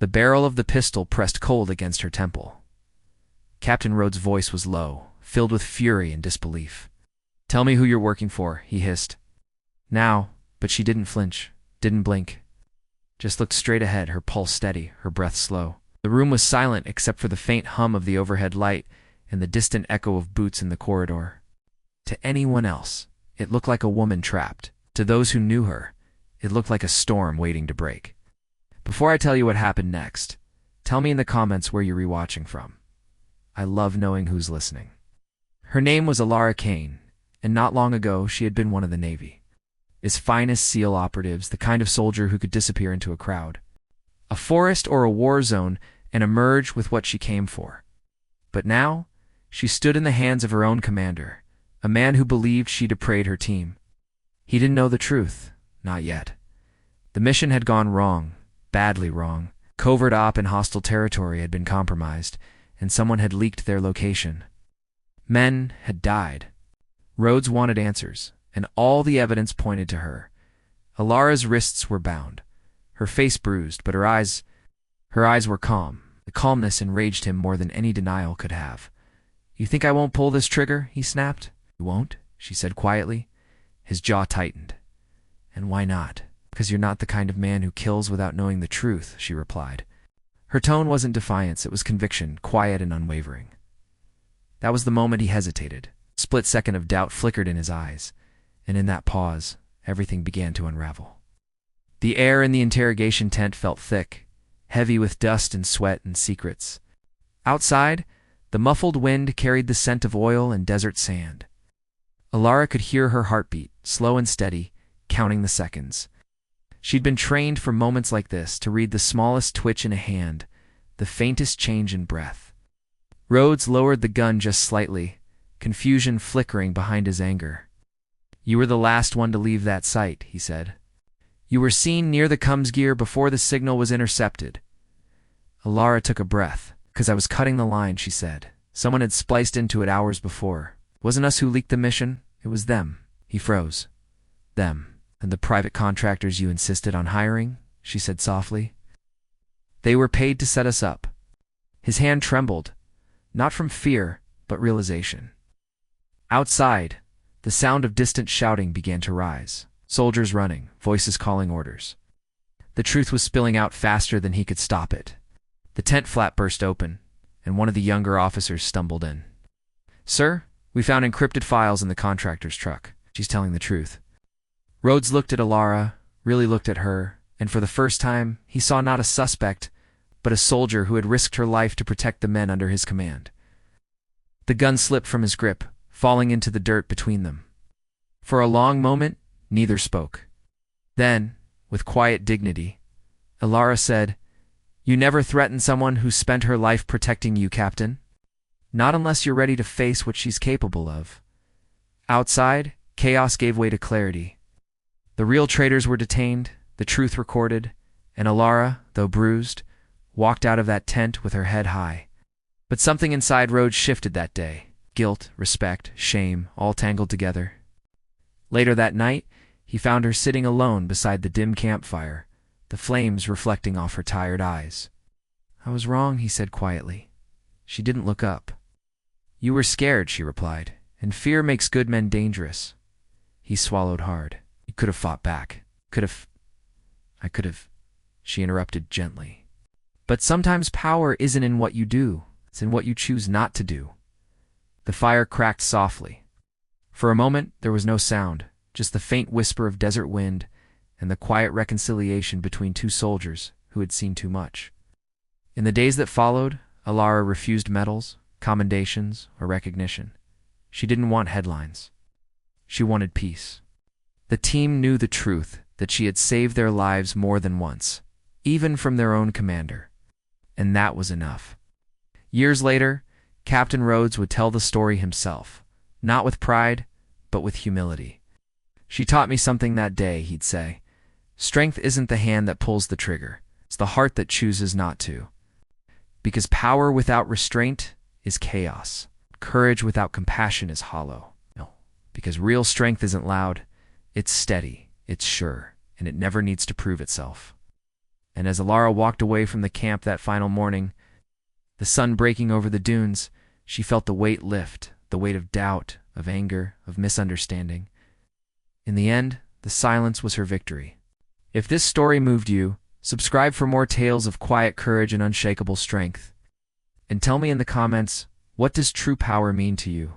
The barrel of the pistol pressed cold against her temple. Captain Rhodes' voice was low, filled with fury and disbelief. "Tell me who you're working for," he hissed. Now, but she didn't flinch, didn't blink. Just looked straight ahead, her pulse steady, her breath slow. The room was silent except for the faint hum of the overhead light and the distant echo of boots in the corridor. To anyone else, it looked like a woman trapped. To those who knew her, it looked like a storm waiting to break. Before I tell you what happened next, tell me in the comments where you're rewatching from. I love knowing who's listening. Her name was Alara Kane, and not long ago she had been one of the Navy. Its finest SEAL operatives, the kind of soldier who could disappear into a crowd, a forest or a war zone, and emerge with what she came for. But now, she stood in the hands of her own commander, a man who believed she betrayed her team. He didn't know the truth, not yet. The mission had gone wrong, badly wrong. Covert op in hostile territory had been compromised, and someone had leaked their location. Men had died. Rhodes wanted answers, and all the evidence pointed to her. Alara's wrists were bound, her face bruised, but her eyes were calm. The calmness enraged him more than any denial could have. "You think I won't pull this trigger?" he snapped. "You won't?" she said quietly. His jaw tightened. "And why not?" "Because you're not the kind of man who kills without knowing the truth," she replied. Her tone wasn't defiance, it was conviction, quiet and unwavering. That was the moment he hesitated. A split second of doubt flickered in his eyes, and in that pause, everything began to unravel. The air in the interrogation tent felt thick, heavy with dust and sweat and secrets. Outside, the muffled wind carried the scent of oil and desert sand. Alara could hear her heartbeat, slow and steady, counting the seconds. She'd been trained for moments like this, to read the smallest twitch in a hand, the faintest change in breath. Rhodes lowered the gun just slightly, confusion flickering behind his anger. "You were the last one to leave that site," he said. "You were seen near the comms gear before the signal was intercepted." Alara took a breath. "'Cause I was cutting the line," she said. "Someone had spliced into it hours before. It wasn't us who leaked the mission, it was them." He froze. "Them. And the private contractors you insisted on hiring?" she said softly. "They were paid to set us up." His hand trembled, not from fear, but realization. Outside, the sound of distant shouting began to rise. Soldiers running, voices calling orders. The truth was spilling out faster than he could stop it. The tent flap burst open, and one of the younger officers stumbled in. "Sir, we found encrypted files in the contractor's truck. She's telling the truth." Rhodes looked at Alara, really looked at her, and for the first time, he saw not a suspect, but a soldier who had risked her life to protect the men under his command. The gun slipped from his grip, falling into the dirt between them. For a long moment, neither spoke. Then, with quiet dignity, Alara said, "You never threaten someone who spent her life protecting you, Captain. Not unless you're ready to face what she's capable of." Outside, chaos gave way to clarity. The real traitors were detained, the truth recorded, and Alara, though bruised, walked out of that tent with her head high. But something inside Rhodes shifted that day. Guilt, respect, shame, all tangled together. Later that night, he found her sitting alone beside the dim campfire, the flames reflecting off her tired eyes. "I was wrong," he said quietly. She didn't look up. "You were scared," she replied, "and fear makes good men dangerous." He swallowed hard. "You could have fought back. I could have," she interrupted gently. "But sometimes power isn't in what you do, it's in what you choose not to do." The fire cracked softly. For a moment, there was no sound, just the faint whisper of desert wind and the quiet reconciliation between two soldiers who had seen too much. In the days that followed, Alara refused medals, commendations, or recognition. She didn't want headlines. She wanted peace. The team knew the truth, that she had saved their lives more than once, even from their own commander. And that was enough. Years later, Captain Rhodes would tell the story himself, not with pride, but with humility. "She taught me something that day," he'd say. "Strength isn't the hand that pulls the trigger, it's the heart that chooses not to. Because power without restraint is chaos. Courage without compassion is hollow. No, because real strength isn't loud, it's steady, it's sure, and it never needs to prove itself." And as Alara walked away from the camp that final morning, the sun breaking over the dunes, she felt the weight lift, the weight of doubt, of anger, of misunderstanding. In the end, the silence was her victory. If this story moved you, subscribe for more tales of quiet courage and unshakable strength. And tell me in the comments, what does true power mean to you?